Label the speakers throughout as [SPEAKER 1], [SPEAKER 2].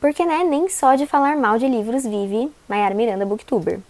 [SPEAKER 1] Porque, né, nem só de falar mal de livros vive Mayara Miranda Booktuber.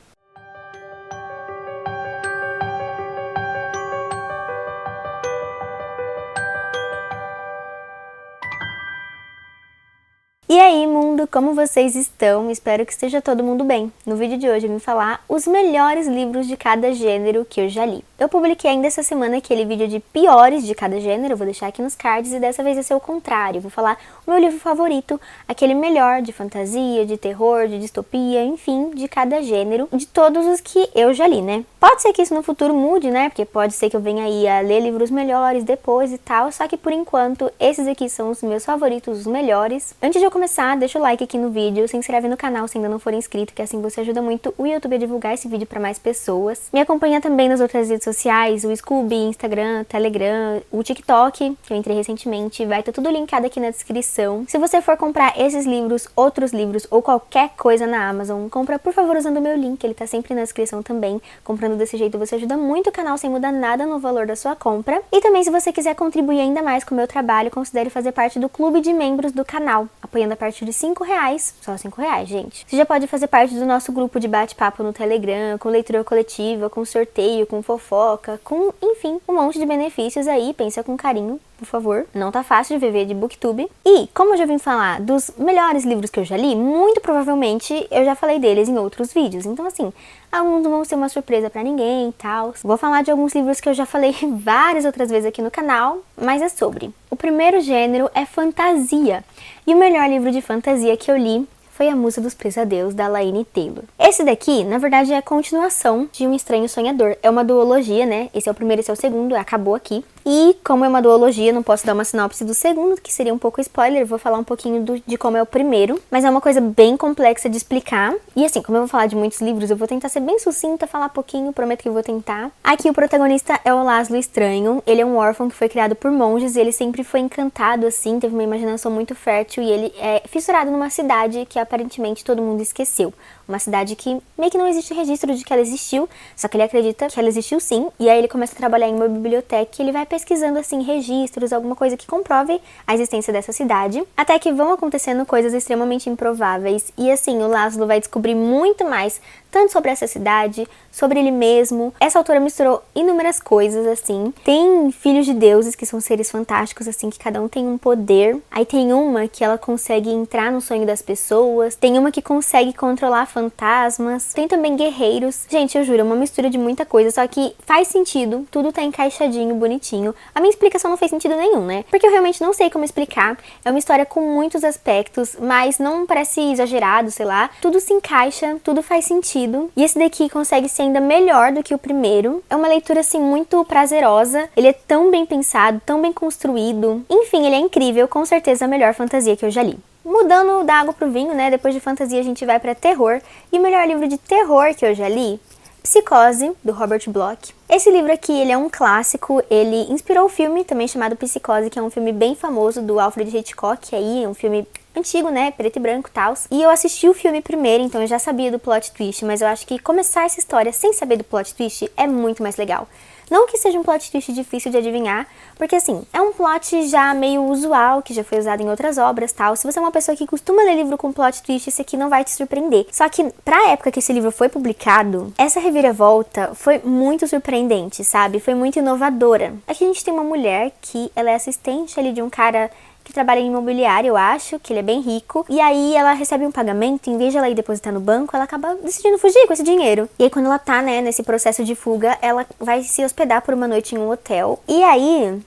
[SPEAKER 1] E aí, mundo, como vocês estão? Espero que esteja todo mundo bem. No vídeo de hoje eu vim falar os melhores livros de cada gênero que eu já li. Eu publiquei ainda essa semana aquele vídeo de piores de cada gênero, eu vou deixar aqui nos cards, e dessa vez vai ser o contrário. Eu vou falar o meu livro favorito, aquele melhor de fantasia, de terror, de distopia, enfim, de cada gênero, de todos os que eu já li, né? Pode ser que isso no futuro mude, né? Porque pode ser que eu venha aí a ler livros melhores depois e tal, só que por enquanto esses aqui são os meus favoritos, os melhores. Antes de eu começar, deixa o like aqui no vídeo, se inscreve no canal se ainda não for inscrito, que assim você ajuda muito o YouTube a divulgar esse vídeo para mais pessoas. Me acompanha também nas outras redes sociais, o Scooby, Instagram, Telegram, o TikTok, que eu entrei recentemente, vai ter tudo linkado aqui na descrição. Se você for comprar esses livros, outros livros ou qualquer coisa na Amazon, compra por favor usando o meu link, ele tá sempre na descrição também. Comprando desse jeito você ajuda muito o canal sem mudar nada no valor da sua compra. E também, se você quiser contribuir ainda mais com o meu trabalho, considere fazer parte do clube de membros do canal, apoiando a partir de R$5, só R$5, gente. Você já pode fazer parte do nosso grupo de bate-papo no Telegram, com leitura coletiva, com sorteio, com fofoca, com, enfim, um monte de benefícios aí, pensa com carinho, por favor. Não tá fácil de viver de Booktube. E, como eu já vim falar dos melhores livros que eu já li, muito provavelmente eu já falei deles em outros vídeos. Então, assim, alguns não vão ser uma surpresa pra ninguém e tal. Vou falar de alguns livros que eu já falei várias outras vezes aqui no canal, mas é sobre. O primeiro gênero é fantasia. E o melhor livro de fantasia que eu li foi A Musa dos Pesadelos, da Laini Taylor. Esse daqui, na verdade, é a continuação de Um Estranho Sonhador. É uma duologia, né? Esse é o primeiro, esse é o segundo, acabou aqui. E como é uma duologia, não posso dar uma sinopse do segundo, que seria um pouco spoiler, vou falar um pouquinho de como é o primeiro. Mas é uma coisa bem complexa de explicar. E assim, como eu vou falar de muitos livros, eu vou tentar ser bem sucinta, falar pouquinho, prometo que eu vou tentar. Aqui o protagonista é o Laszlo Estranho. Ele é um órfão que foi criado por monges e ele sempre foi encantado, assim, teve uma imaginação muito fértil e ele é fissurado numa cidade que aparentemente todo mundo esqueceu. Uma cidade que meio que não existe registro de que ela existiu, só que ele acredita que ela existiu sim. E aí ele começa a trabalhar em uma biblioteca e ele vai pesquisando assim registros, alguma coisa que comprove a existência dessa cidade, até que vão acontecendo coisas extremamente improváveis. E assim, o Laszlo vai descobrir muito mais, tanto sobre essa cidade, sobre ele mesmo. Essa autora misturou inúmeras coisas, assim. Tem filhos de deuses, que são seres fantásticos, assim, que cada um tem um poder. Aí tem uma que ela consegue entrar no sonho das pessoas. Tem uma que consegue controlar fantasmas. Tem também guerreiros. Gente, eu juro, é uma mistura de muita coisa, só que faz sentido. Tudo tá encaixadinho, bonitinho. A minha explicação não fez sentido nenhum, né? Porque eu realmente não sei como explicar. É uma história com muitos aspectos, mas não parece exagerado, sei lá. Tudo se encaixa, tudo faz sentido. E esse daqui consegue ser ainda melhor do que o primeiro. É uma leitura, assim, muito prazerosa. Ele é tão bem pensado, tão bem construído. Enfim, ele é incrível, com certeza a melhor fantasia que eu já li. Mudando da água pro vinho, né? Depois de fantasia a gente vai pra terror. E o melhor livro de terror que eu já li, Psicose, do Robert Bloch. Esse livro aqui, ele é um clássico, ele inspirou o filme também chamado Psicose, que é um filme bem famoso do Alfred Hitchcock, aí, um filme antigo, né, preto e branco e tal. E eu assisti o filme primeiro, então eu já sabia do plot twist, mas eu acho que começar essa história sem saber do plot twist é muito mais legal. Não que seja um plot twist difícil de adivinhar, porque assim, é um plot já meio usual, que já foi usado em outras obras, tal. Se você é uma pessoa que costuma ler livro com plot twist, esse aqui não vai te surpreender. Só que, pra época que esse livro foi publicado, essa reviravolta foi muito surpreendente, sabe? Foi muito inovadora. Aqui a gente tem uma mulher que ela é assistente ali de um cara que trabalha em imobiliário, eu acho, que ele é bem rico. E aí ela recebe um pagamento, em vez de ela ir depositar no banco, ela acaba decidindo fugir com esse dinheiro. E aí quando ela tá, né, nesse processo de fuga, ela vai se hospedar por uma noite em um hotel. E aí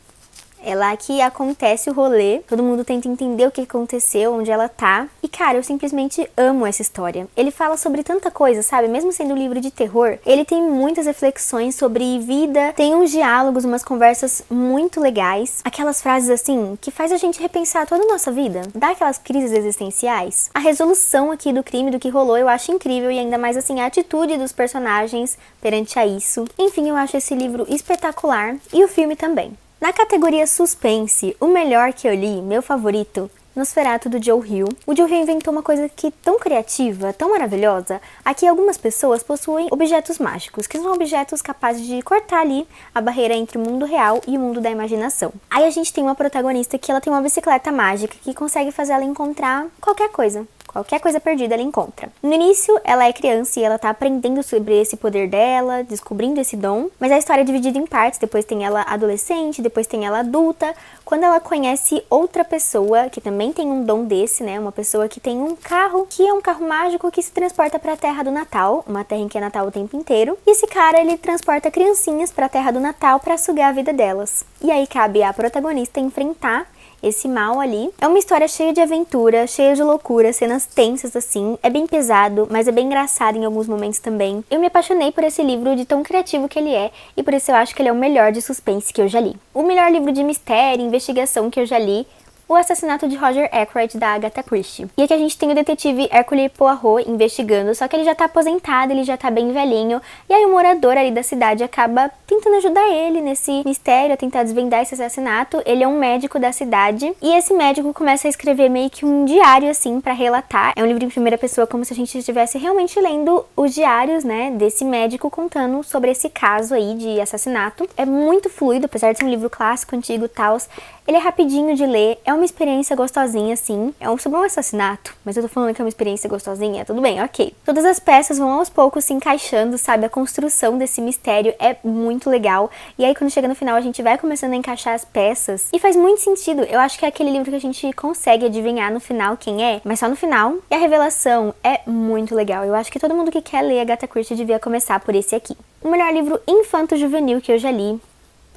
[SPEAKER 1] é lá que acontece o rolê, todo mundo tenta entender o que aconteceu, onde ela tá. E cara, eu simplesmente amo essa história. Ele fala sobre tanta coisa, sabe? Mesmo sendo um livro de terror, ele tem muitas reflexões sobre vida, tem uns diálogos, umas conversas muito legais. Aquelas frases assim, que faz a gente repensar toda a nossa vida, dá aquelas crises existenciais. A resolução aqui do crime, do que rolou, eu acho incrível, e ainda mais assim, a atitude dos personagens perante a isso. Enfim, eu acho esse livro espetacular, e o filme também. Na categoria suspense, o melhor que eu li, meu favorito, Nosferatu, do Joe Hill. O Joe Hill inventou uma coisa que tão criativa, tão maravilhosa. Aqui algumas pessoas possuem objetos mágicos, que são objetos capazes de cortar ali a barreira entre o mundo real e o mundo da imaginação. Aí a gente tem uma protagonista que ela tem uma bicicleta mágica que consegue fazer ela encontrar qualquer coisa. Qualquer coisa perdida ela encontra. No início, ela é criança e ela tá aprendendo sobre esse poder dela, descobrindo esse dom. Mas a história é dividida em partes. Depois tem ela adolescente, depois tem ela adulta. Quando ela conhece outra pessoa que também tem um dom desse, né? Uma pessoa que tem um carro, que é um carro mágico que se transporta pra Terra do Natal. Uma terra em que é Natal o tempo inteiro. E esse cara, ele transporta criancinhas pra Terra do Natal pra sugar a vida delas. E aí cabe à protagonista enfrentar esse mal ali. É uma história cheia de aventura, cheia de loucura, cenas tensas assim. É bem pesado, mas é bem engraçado em alguns momentos também. Eu me apaixonei por esse livro de tão criativo que ele é, e por isso eu acho que ele é o melhor de suspense que eu já li. O melhor livro de mistério e investigação que eu já li: O Assassinato de Roger Ackroyd, da Agatha Christie. E aqui a gente tem o detetive Hercule Poirot investigando, só que ele já tá aposentado, ele já tá bem velhinho, e aí o morador ali da cidade acaba tentando ajudar ele nesse mistério, a tentar desvendar esse assassinato. Ele é um médico da cidade, e esse médico começa a escrever meio que um diário, assim, pra relatar. É um livro em primeira pessoa, como se a gente estivesse realmente lendo os diários, né, desse médico contando sobre esse caso aí de assassinato. É muito fluido, apesar de ser um livro clássico, antigo e tal. Ele é rapidinho de ler, é uma experiência gostosinha, assim. É sobre um assassinato, mas eu tô falando que é uma experiência gostosinha, tudo bem, ok. Todas as peças vão aos poucos se encaixando, sabe? A construção desse mistério é muito legal. E aí, quando chega no final, a gente vai começando a encaixar as peças. E faz muito sentido. Eu acho que é aquele livro que a gente consegue adivinhar no final quem é, mas só no final. E a revelação é muito legal. Eu acho que todo mundo que quer ler Agatha Christie devia começar por esse aqui. O melhor livro infanto-juvenil que eu já li: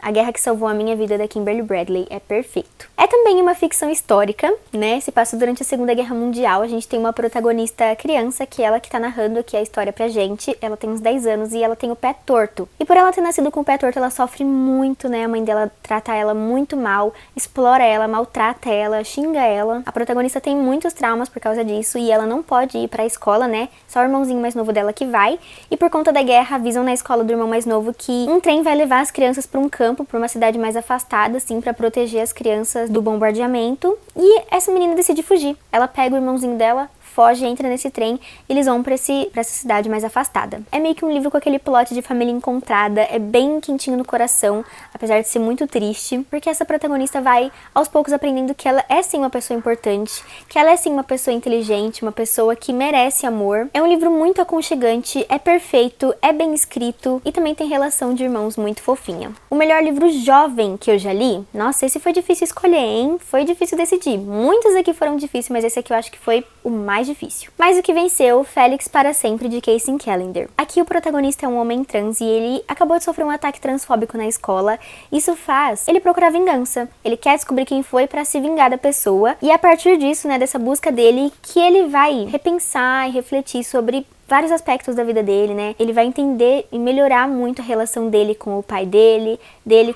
[SPEAKER 1] A Guerra que Salvou a Minha Vida, da Kimberly Bradley. É perfeito. É também uma ficção histórica, né? Se passa durante a Segunda Guerra Mundial. A gente tem uma protagonista criança, que é ela que tá narrando aqui a história pra gente. Ela tem uns 10 anos e ela tem o pé torto. E por ela ter nascido com o pé torto, ela sofre muito, né? A mãe dela trata ela muito mal, explora ela, maltrata ela, xinga ela. A protagonista tem muitos traumas por causa disso e ela não pode ir pra escola, né? Só o irmãozinho mais novo dela que vai. E por conta da guerra, avisam na escola do irmão mais novo que um trem vai levar as crianças pra um campo, pra uma cidade mais afastada, assim, pra proteger as crianças do bombardeamento. E essa menina decide fugir. Ela pega o irmãozinho dela, foge, entra nesse trem e eles vão pra essa cidade mais afastada. É meio que um livro com aquele plot de família encontrada, é bem quentinho no coração, apesar de ser muito triste, porque essa protagonista vai aos poucos aprendendo que ela é sim uma pessoa importante, que ela é sim uma pessoa inteligente, uma pessoa que merece amor. É um livro muito aconchegante, é perfeito, é bem escrito e também tem relação de irmãos muito fofinha. O melhor livro jovem que eu já li? Nossa, esse foi difícil escolher, hein? Foi difícil decidir. Muitos aqui foram difíceis, mas esse aqui eu acho que foi o mais difícil. Mas o que venceu: Félix para Sempre, de Casey Callender. Aqui o protagonista é um homem trans e ele acabou de sofrer um ataque transfóbico na escola. Isso faz ele procurar vingança. Ele quer descobrir quem foi para se vingar da pessoa. E a partir disso, né, dessa busca dele, que ele vai repensar e refletir sobre vários aspectos da vida dele, né? Ele vai entender e melhorar muito a relação dele com o pai dele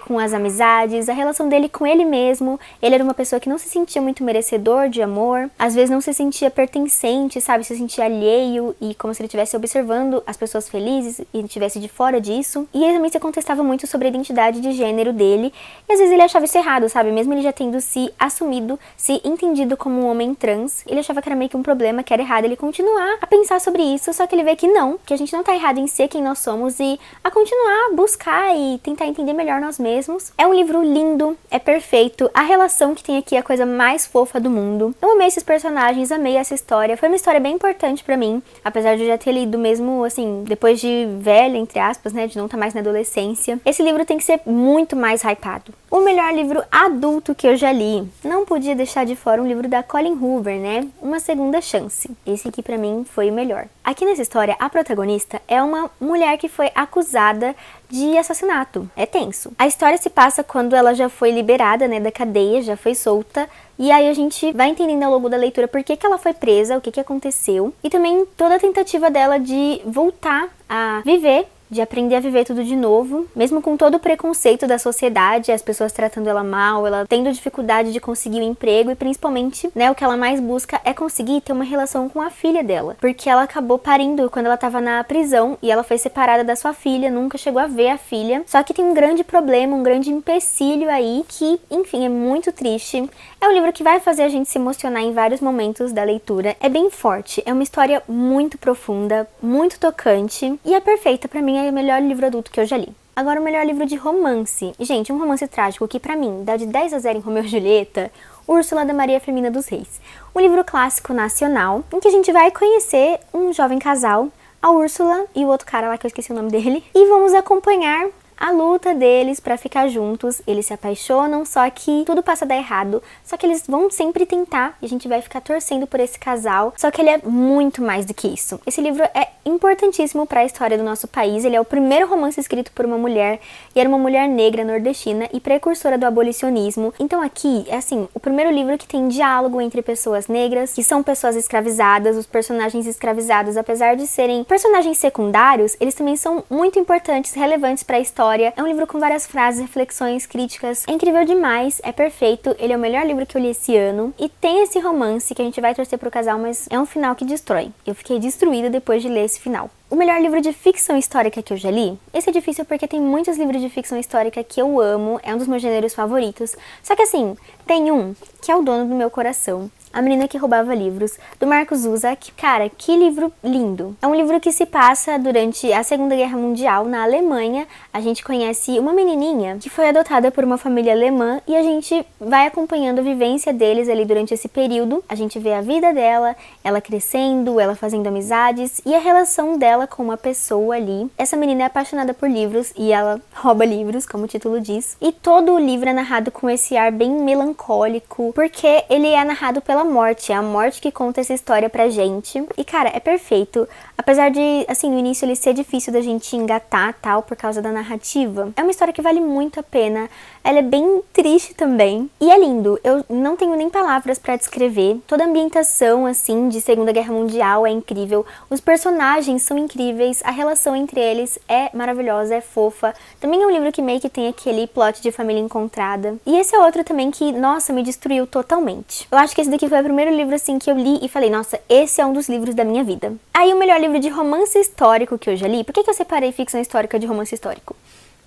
[SPEAKER 1] com as amizades, a relação dele com ele mesmo. Ele era uma pessoa que não se sentia muito merecedor de amor, às vezes não se sentia pertencente, sabe? Se sentia alheio e como se ele estivesse observando as pessoas felizes e estivesse de fora disso. E ele também se contestava muito sobre a identidade de gênero dele e às vezes ele achava isso errado, sabe? Mesmo ele já tendo se assumido, se entendido como um homem trans, ele achava que era meio que um problema, que era errado ele continuar a pensar sobre isso. Só que ele vê que não, que a gente não tá errado em ser quem nós somos e a continuar a buscar e tentar entender melhor nós mesmos. É um livro lindo, é perfeito, a relação que tem aqui é a coisa mais fofa do mundo. Eu amei esses personagens, amei essa história, foi uma história bem importante pra mim, apesar de eu já ter lido mesmo, assim, depois de velha, entre aspas, né, de não estar mais na adolescência. Esse livro tem que ser muito mais hypado. O melhor livro adulto que eu já li: não podia deixar de fora um livro da Colleen Hoover, né, Uma Segunda Chance. Esse aqui pra mim foi o melhor. Aqui nessa história, a protagonista é uma mulher que foi acusada de assassinato. É tenso. A história se passa quando ela já foi liberada, né, da cadeia, já foi solta. E aí a gente vai entendendo ao longo da leitura por que ela foi presa, o que aconteceu. E também toda a tentativa dela de voltar a viver de aprender a viver tudo de novo, mesmo com todo o preconceito da sociedade, as pessoas tratando ela mal, ela tendo dificuldade de conseguir um emprego e principalmente, né, o que ela mais busca é conseguir ter uma relação com a filha dela, porque ela acabou parindo quando ela tava na prisão e ela foi separada da sua filha, nunca chegou a ver a filha, só que tem um grande problema, um grande empecilho aí que, enfim, é muito triste. É um livro que vai fazer a gente se emocionar em vários momentos da leitura, é bem forte, é uma história muito profunda, muito tocante e é perfeita, pra mim é o melhor livro adulto que eu já li. Agora o melhor livro de romance. Gente, um romance trágico que pra mim dá de 10 a 0 em Romeu e Julieta, Úrsula da Maria Firmina dos Reis. Um livro clássico nacional em que a gente vai conhecer um jovem casal, a Úrsula e o outro cara lá que eu esqueci o nome dele, e vamos acompanhar a luta deles pra ficar juntos. Eles se apaixonam, só que tudo passa a dar errado, só que eles vão sempre tentar e a gente vai ficar torcendo por esse casal, só que ele é muito mais do que isso. Esse livro é importantíssimo para a história do nosso país, ele é o primeiro romance escrito por uma mulher e era uma mulher negra nordestina e precursora do abolicionismo. Então aqui é assim, o primeiro livro que tem diálogo entre pessoas negras, que são pessoas escravizadas. Os personagens escravizados, apesar de serem personagens secundários, eles também são muito importantes, relevantes para a história. É um livro com várias frases, reflexões, críticas. É incrível demais, é perfeito, ele é o melhor livro que eu li esse ano. E tem esse romance que a gente vai torcer pro casal, mas é um final que destrói. Eu fiquei destruída depois de ler esse final. O melhor livro de ficção histórica que eu já li? Esse é difícil porque tem muitos livros de ficção histórica que eu amo, é um dos meus gêneros favoritos. Só que assim, tem um que é o dono do meu coração. A Menina que Roubava Livros, do Marcos Zusak. Cara, que livro lindo! É um livro que se passa durante a Segunda Guerra Mundial, na Alemanha. A gente conhece uma menininha que foi adotada por uma família alemã e a gente vai acompanhando a vivência deles ali durante esse período. A gente vê a vida dela, ela crescendo, ela fazendo amizades e a relação dela com uma pessoa ali. Essa menina é apaixonada por livros e ela rouba livros, como o título diz. E todo o livro é narrado com esse ar bem melancólico, porque ele é narrado pela morte, é a morte que conta essa história pra gente. E cara, é perfeito. Apesar de, assim, no início ele ser difícil da gente engatar, tal, por causa da narrativa, é uma história que vale muito a pena. Ela é bem triste também. E é lindo. Eu não tenho nem palavras pra descrever. Toda a ambientação, assim, de Segunda Guerra Mundial é incrível. Os personagens são incríveis. A relação entre eles é maravilhosa, é fofa. Também é um livro que meio que tem aquele plot de família encontrada. E esse é outro também que, nossa, me destruiu totalmente. Eu acho que esse daqui foi o primeiro livro, assim, que eu li e falei, nossa, esse é um dos livros da minha vida. Aí o melhor livro de romance histórico que eu já li. Por que eu separei ficção histórica de romance histórico?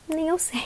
[SPEAKER 1] Nem eu sei.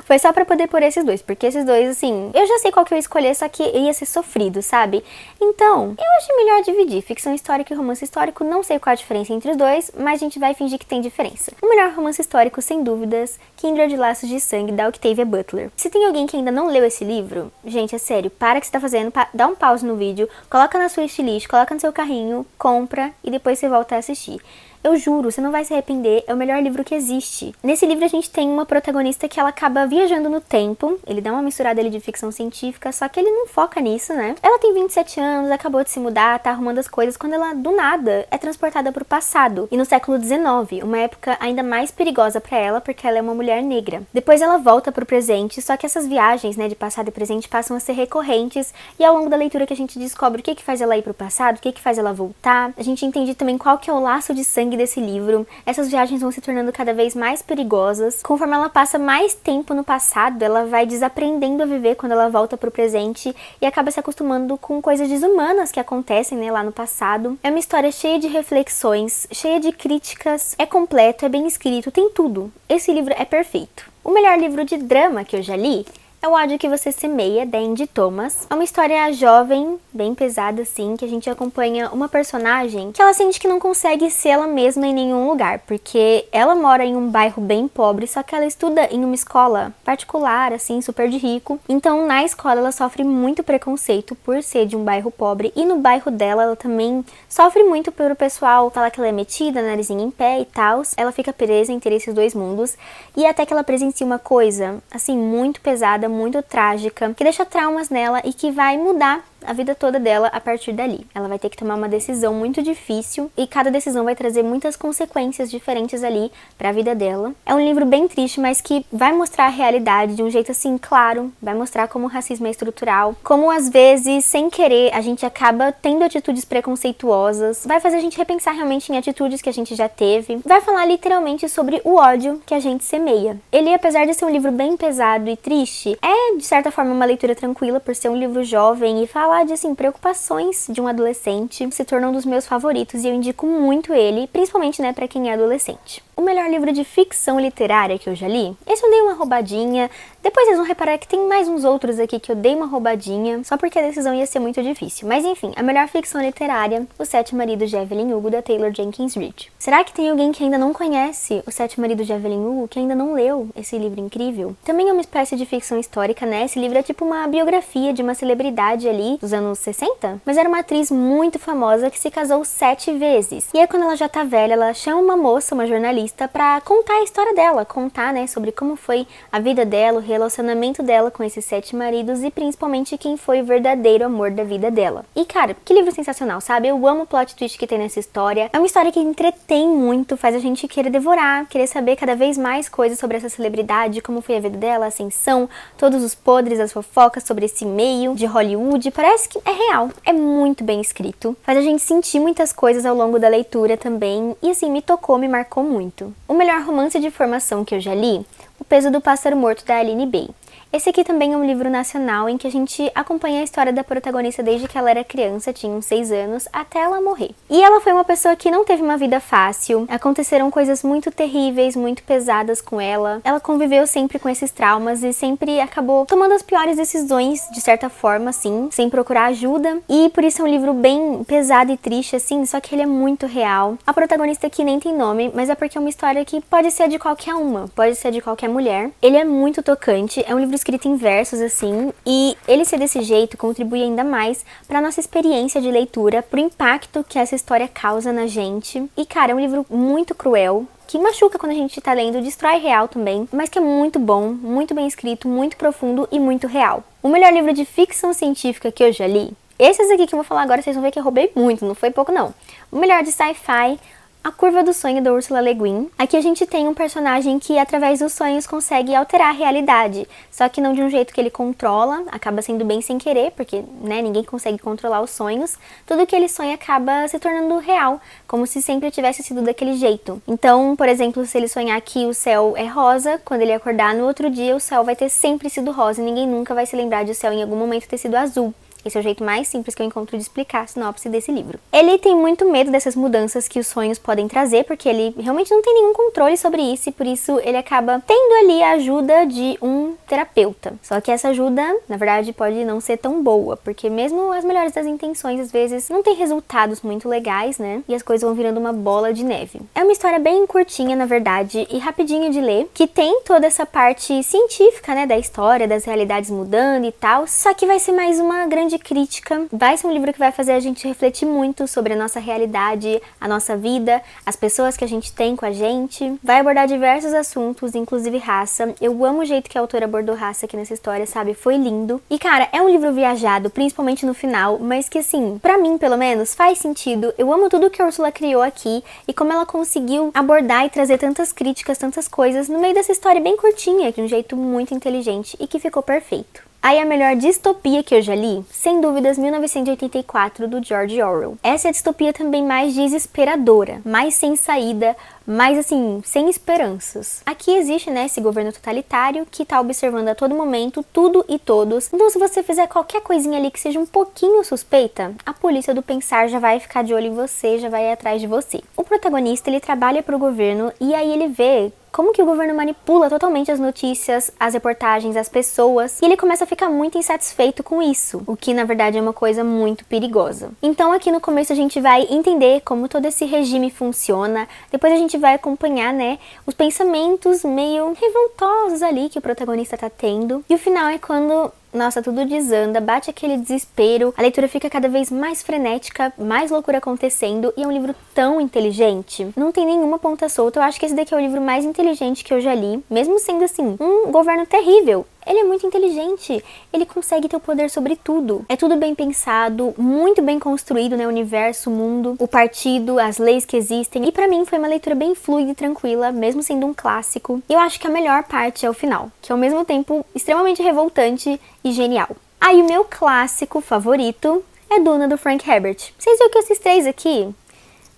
[SPEAKER 1] Foi só pra poder pôr esses dois, porque esses dois, assim, eu já sei qual que eu ia escolher, só que ia ser sofrido, sabe? Então, eu achei melhor dividir ficção histórica e romance histórico. Não sei qual a diferença entre os dois, mas a gente vai fingir que tem diferença. O melhor romance histórico, sem dúvidas, Kindred Laços de Sangue, da Octavia Butler. Se tem alguém que ainda não leu esse livro, gente, é sério, para o que você tá fazendo, dá um pause no vídeo, coloca na sua wishlist, coloca no seu carrinho, compra e depois você volta a assistir. Eu juro, você não vai se arrepender, é o melhor livro que existe. Nesse livro a gente tem uma protagonista que ela acaba viajando no tempo, ele dá uma misturada ali de ficção científica, só que ele não foca nisso, né? Ela tem 27 anos, acabou de se mudar, tá arrumando as coisas, quando ela, do nada, é transportada pro passado. E no século XIX, uma época ainda mais perigosa pra ela, porque ela é uma mulher negra. Depois ela volta pro presente, só que essas viagens, né, de passado e presente passam a ser recorrentes, e ao longo da leitura que a gente descobre o que faz ela ir pro passado, o que faz ela voltar. A gente entende também qual que é o laço de sangue desse livro. Essas viagens vão se tornando cada vez mais perigosas. Conforme ela passa mais tempo no passado, ela vai desaprendendo a viver quando ela volta pro presente e acaba se acostumando com coisas desumanas que acontecem, né, lá no passado. É uma história cheia de reflexões, cheia de críticas, é completo, é bem escrito, tem tudo. Esse livro é perfeito. O melhor livro de drama que eu já li é O Ódio que Você Semeia, da Angie Thomas. É uma história jovem, bem pesada assim, que a gente acompanha uma personagem que ela sente que não consegue ser ela mesma em nenhum lugar, porque ela mora em um bairro bem pobre, só que ela estuda em uma escola particular, assim, super de rico. Então, na escola ela sofre muito preconceito por ser de um bairro pobre, e no bairro dela ela também sofre muito pelo pessoal falar que ela é metida, narizinho em pé e tal. Ela fica presa entre esses dois mundos, e até que ela presencia uma coisa, assim, muito pesada, muito trágica, que deixa traumas nela e que vai mudar a vida toda dela a partir dali. Ela vai ter que tomar uma decisão muito difícil e cada decisão vai trazer muitas consequências diferentes ali pra vida dela. É um livro bem triste, mas que vai mostrar a realidade de um jeito assim claro, vai mostrar como o racismo é estrutural, como às vezes, sem querer, a gente acaba tendo atitudes preconceituosas, vai fazer a gente repensar realmente em atitudes que a gente já teve, vai falar literalmente sobre o ódio que a gente semeia. Ele, apesar de ser um livro bem pesado e triste, é de certa forma uma leitura tranquila por ser um livro jovem e falar de assim, preocupações de um adolescente, se tornou um dos meus favoritos e eu indico muito ele, principalmente né, para quem é adolescente. O melhor livro de ficção literária que eu já li, esse eu dei uma roubadinha, depois vocês vão reparar que tem mais uns outros aqui que eu dei uma roubadinha, só porque a decisão ia ser muito difícil. Mas enfim, a melhor ficção literária, Os Sete Maridos de Evelyn Hugo, da Taylor Jenkins Reid. Será que tem alguém que ainda não conhece Os Sete Maridos de Evelyn Hugo, que ainda não leu esse livro incrível? Também é uma espécie de ficção histórica, né? Esse livro é tipo uma biografia de uma celebridade ali dos anos 60, mas era uma atriz muito famosa que se casou 7 vezes. E aí quando ela já tá velha, ela chama uma moça, uma jornalista, pra contar a história dela, contar, né, sobre como foi a vida dela, o relacionamento dela com esses 7 maridos e principalmente quem foi o verdadeiro amor da vida dela. E cara, que livro sensacional, sabe? Eu amo o plot twist que tem nessa história. É uma história que entretém muito, faz a gente querer devorar, querer saber cada vez mais coisas sobre essa celebridade, como foi a vida dela, a ascensão, todos os podres, as fofocas sobre esse meio de Hollywood. Parece que é real, é muito bem escrito, faz a gente sentir muitas coisas ao longo da leitura também e assim, me tocou, me marcou muito. O melhor romance de formação que eu já li, O Peso do Pássaro Morto, da Aline Bay. Esse aqui também é um livro nacional em que a gente acompanha a história da protagonista desde que ela era criança, tinha uns 6 anos, até ela morrer. E ela foi uma pessoa que não teve uma vida fácil, aconteceram coisas muito terríveis, muito pesadas com ela. Ela conviveu sempre com esses traumas e sempre acabou tomando as piores decisões, de certa forma, assim, sem procurar ajuda. E por isso é um livro bem pesado e triste, assim, só que ele é muito real. A protagonista aqui nem tem nome, mas é porque é uma história que pode ser de qualquer uma, pode ser de qualquer mulher. Ele é muito tocante, é um livro escrito em versos, assim, e ele ser desse jeito contribui ainda mais pra nossa experiência de leitura, pro impacto que essa história causa na gente. E, cara, é um livro muito cruel, que machuca quando a gente tá lendo, destrói real também, mas que é muito bom, muito bem escrito, muito profundo e muito real. O melhor livro de ficção científica que eu já li, esses aqui que eu vou falar agora, vocês vão ver que eu roubei muito, não foi pouco não. O melhor de sci-fi, A Curva do Sonho, da Ursula Le Guin. Aqui a gente tem um personagem que, através dos sonhos, consegue alterar a realidade. Só que não de um jeito que ele controla, acaba sendo bem sem querer, porque né, ninguém consegue controlar os sonhos. Tudo que ele sonha acaba se tornando real, como se sempre tivesse sido daquele jeito. Então, por exemplo, se ele sonhar que o céu é rosa, quando ele acordar no outro dia, o céu vai ter sempre sido rosa e ninguém nunca vai se lembrar de o céu em algum momento ter sido azul. Esse é o jeito mais simples que eu encontro de explicar a sinopse desse livro. Ele tem muito medo dessas mudanças que os sonhos podem trazer, porque ele realmente não tem nenhum controle sobre isso e por isso ele acaba tendo ali a ajuda de um terapeuta. Só que essa ajuda, na verdade, pode não ser tão boa, porque mesmo as melhores das intenções, às vezes, não tem resultados muito legais, né? E as coisas vão virando uma bola de neve. É uma história bem curtinha, na verdade, e rapidinha de ler, que tem toda essa parte científica, né, da história, das realidades mudando e tal, só que vai ser mais uma grande crítica. Vai ser um livro que vai fazer a gente refletir muito sobre a nossa realidade, a nossa vida, as pessoas que a gente tem com a gente. Vai abordar diversos assuntos, inclusive raça. Eu amo o jeito que a autora abordou raça aqui nessa história, sabe? Foi lindo. E cara, é um livro viajado, principalmente no final, mas que assim, pra mim pelo menos, faz sentido. Eu amo tudo que a Ursula criou aqui e como ela conseguiu abordar e trazer tantas críticas, tantas coisas no meio dessa história bem curtinha, de um jeito muito inteligente e que ficou perfeito. Aí a melhor distopia que eu já li, sem dúvidas, 1984, do George Orwell. Essa é a distopia também mais desesperadora, mais sem saída, mais assim, sem esperanças. Aqui existe, né, esse governo totalitário que tá observando a todo momento tudo e todos. Então se você fizer qualquer coisinha ali que seja um pouquinho suspeita, a polícia do pensar já vai ficar de olho em você, já vai ir atrás de você. O protagonista, ele trabalha pro governo e aí ele vê como que o governo manipula totalmente as notícias, as reportagens, as pessoas, e ele começa a ficar muito insatisfeito com isso, o que na verdade é uma coisa muito perigosa. Então aqui no começo a gente vai entender como todo esse regime funciona, depois a gente vai acompanhar, né, os pensamentos meio revoltosos ali que o protagonista tá tendo, e o final é quando nossa, tudo desanda, bate aquele desespero, a leitura fica cada vez mais frenética, mais loucura acontecendo, e é um livro tão inteligente. Não tem nenhuma ponta solta, eu acho que esse daqui é o livro mais inteligente que eu já li, mesmo sendo assim, um governo terrível. Ele é muito inteligente, ele consegue ter o poder sobre tudo. É tudo bem pensado, muito bem construído, né? O universo, o mundo, o partido, as leis que existem. E pra mim foi uma leitura bem fluida e tranquila, mesmo sendo um clássico. E eu acho que a melhor parte é o final, que é ao mesmo tempo extremamente revoltante e genial. Aí o meu clássico favorito é Duna, do Frank Herbert. Vocês viram que esses três aqui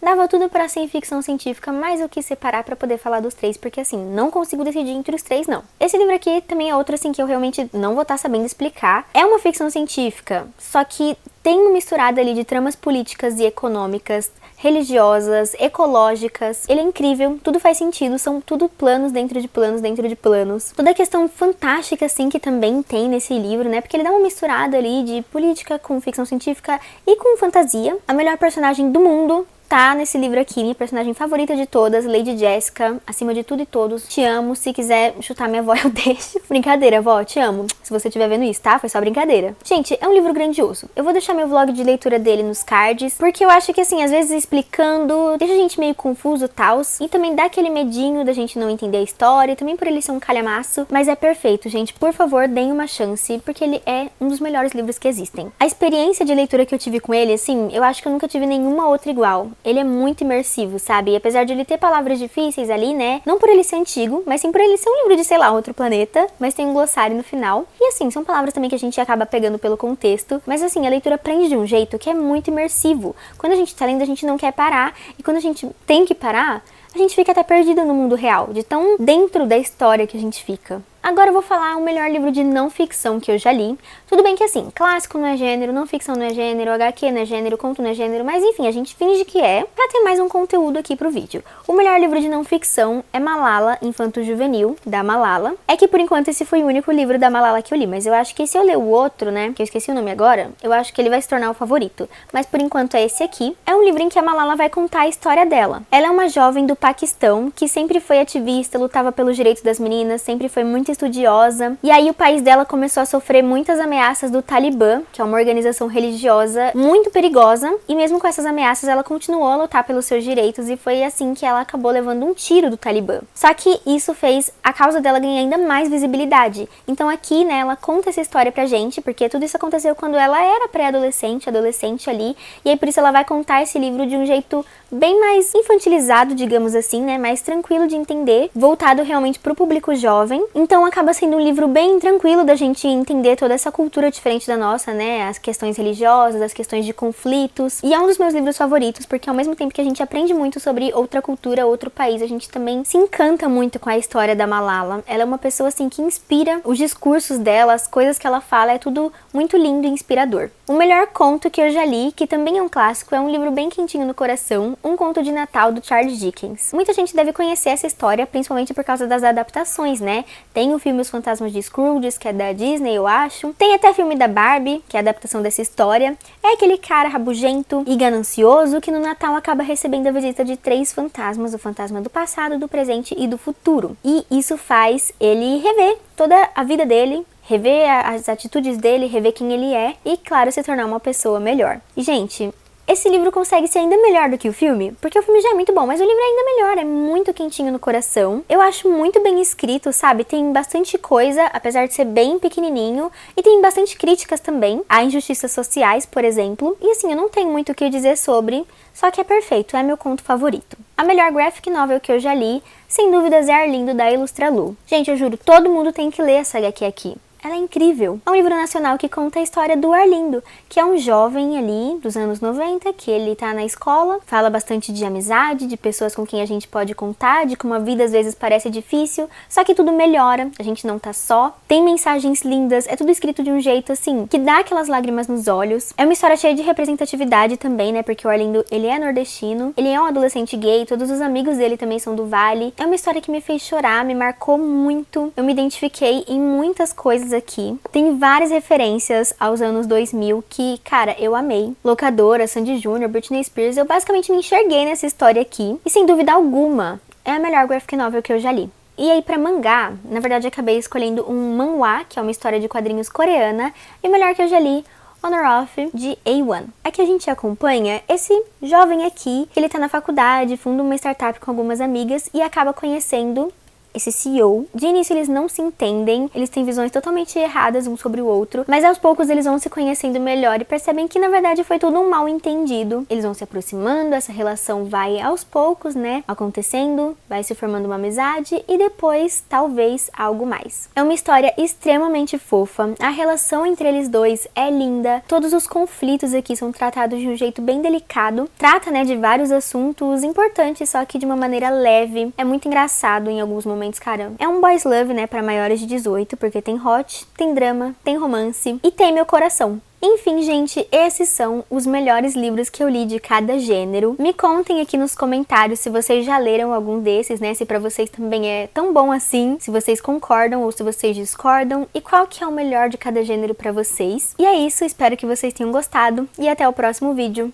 [SPEAKER 1] dava tudo pra ser em ficção científica, mas eu quis separar pra poder falar dos três, porque assim, não consigo decidir entre os três, não. Esse livro aqui também é outro assim que eu realmente não vou estar sabendo explicar. É uma ficção científica, só que tem uma misturada ali de tramas políticas e econômicas, religiosas, ecológicas. Ele é incrível, tudo faz sentido, são tudo planos dentro de planos dentro de planos. Toda a questão fantástica, assim, que também tem nesse livro, né? Porque ele dá uma misturada ali de política com ficção científica e com fantasia. A melhor personagem do mundo tá nesse livro aqui, minha personagem favorita de todas, Lady Jessica, acima de tudo e todos. Te amo, se quiser chutar minha avó eu deixo. Brincadeira, vó, te amo. Se você estiver vendo isso, tá? Foi só brincadeira. Gente, é um livro grandioso. Eu vou deixar meu vlog de leitura dele nos cards, porque eu acho que assim, às vezes explicando, deixa a gente meio confuso, tals, e também dá aquele medinho da gente não entender a história, também por ele ser um calhamaço, mas é perfeito, gente. Por favor, deem uma chance, porque ele é um dos melhores livros que existem. A experiência de leitura que eu tive com ele, assim, eu acho que eu nunca tive nenhuma outra igual. Ele é muito imersivo, sabe? E apesar de ele ter palavras difíceis ali, né? Não por ele ser antigo, mas sim por ele ser um livro de, sei lá, outro planeta, mas tem um glossário no final. E assim, são palavras também que a gente acaba pegando pelo contexto, mas assim, a leitura prende de um jeito que é muito imersivo. Quando a gente tá lendo, a gente não quer parar, e quando a gente tem que parar, a gente fica até perdido no mundo real, de tão dentro da história que a gente fica. Agora eu vou falar o melhor livro de não ficção que eu já li. Tudo bem que assim, clássico não é gênero, não ficção não é gênero, HQ não é gênero, conto não é gênero, mas enfim, a gente finge que é, pra ter mais um conteúdo aqui pro vídeo. O melhor livro de não ficção é Malala, Infanto Juvenil, da Malala. É que por enquanto esse foi o único livro da Malala que eu li, mas eu acho que se eu ler o outro, né, que eu esqueci o nome agora, eu acho que ele vai se tornar o favorito. Mas por enquanto é esse aqui. É um livro em que a Malala vai contar a história dela. Ela é uma jovem do Paquistão que sempre foi ativista, lutava pelos direitos das meninas, sempre foi muito estudiosa. E aí o país dela começou a sofrer muitas ameaças do Talibã, que é uma organização religiosa muito perigosa, e mesmo com essas ameaças ela continuou a lutar pelos seus direitos, e foi assim que ela acabou levando um tiro do Talibã. Só que isso fez a causa dela ganhar ainda mais visibilidade. Então aqui, né, ela conta essa história pra gente, porque tudo isso aconteceu quando ela era pré-adolescente, adolescente ali, e aí por isso ela vai contar esse livro de um jeito bem mais infantilizado, digamos assim, né, mais tranquilo de entender, voltado realmente pro público jovem. Então acaba sendo um livro bem tranquilo da gente entender toda essa cultura diferente da nossa, né, as questões religiosas, as questões de conflitos. E é um dos meus livros favoritos, porque ao mesmo tempo que a gente aprende muito sobre outra cultura, outro país, a gente também se encanta muito com a história da Malala. Ela é uma pessoa, assim, que inspira, os discursos dela, as coisas que ela fala, é tudo muito lindo e inspirador. O melhor conto que eu já li, que também é um clássico, é um livro bem quentinho no coração, Um Conto de Natal, do Charles Dickens. Muita gente deve conhecer essa história, principalmente por causa das adaptações, né? Tem o filme Os Fantasmas de Scrooge, que é da Disney, eu acho. Tem até filme da Barbie, que é a adaptação dessa história. É aquele cara rabugento e ganancioso que no Natal acaba recebendo a visita de 3 fantasmas, o fantasma do passado, do presente e do futuro. E isso faz ele rever toda a vida dele, rever as atitudes dele, rever quem ele é e, claro, se tornar uma pessoa melhor. E, gente, esse livro consegue ser ainda melhor do que o filme, porque o filme já é muito bom, mas o livro é ainda melhor, é muito quentinho no coração. Eu acho muito bem escrito, sabe? Tem bastante coisa, apesar de ser bem pequenininho, e tem bastante críticas também, a injustiças sociais, por exemplo. E assim, eu não tenho muito o que dizer sobre, só que é perfeito, é meu conto favorito. A melhor graphic novel que eu já li, sem dúvidas, é Arlindo, da Ilustralu. Gente, eu juro, todo mundo tem que ler essa HQ aqui. Ela é incrível. É um livro nacional que conta a história do Arlindo, que é um jovem ali dos anos 90, que ele tá na escola, fala bastante de amizade, de pessoas com quem a gente pode contar, de como a vida às vezes parece difícil, só que tudo melhora, a gente não tá só. Tem mensagens lindas, é tudo escrito de um jeito assim, que dá aquelas lágrimas nos olhos. É uma história cheia de representatividade também, né, porque o Arlindo, ele é nordestino, ele é um adolescente gay, todos os amigos dele também são do Vale. É uma história que me fez chorar, me marcou muito, eu me identifiquei em muitas coisas aqui. Tem várias referências aos anos 2000 que, cara, eu amei. Locadora, Sandy Júnior, Britney Spears, eu basicamente me enxerguei nessa história aqui. E sem dúvida alguma, é a melhor graphic novel que eu já li. E aí pra mangá, na verdade acabei escolhendo um manhwa, que é uma história de quadrinhos coreana, e o melhor que eu já li, Honor Of, de A1. Aqui a gente acompanha esse jovem aqui, que ele tá na faculdade, funda uma startup com algumas amigas e acaba conhecendo esse CEO. De início eles não se entendem, eles têm visões totalmente erradas um sobre o outro, mas aos poucos eles vão se conhecendo melhor e percebem que na verdade foi tudo um mal entendido. Eles vão se aproximando, essa relação vai aos poucos, né, acontecendo, vai se formando uma amizade e depois talvez algo mais. É uma história extremamente fofa, a relação entre eles dois é linda, todos os conflitos aqui são tratados de um jeito bem delicado, trata, né, de vários assuntos importantes, só que de uma maneira leve, é muito engraçado em alguns momentos, cara. É um boys love, né, para maiores de 18, porque tem hot, tem drama, tem romance e tem meu coração. Enfim, gente, esses são os melhores livros que eu li de cada gênero. Me contem aqui nos comentários se vocês já leram algum desses, né? Se pra vocês também é tão bom assim, se vocês concordam ou se vocês discordam e qual que é o melhor de cada gênero pra vocês. E é isso, espero que vocês tenham gostado e até o próximo vídeo.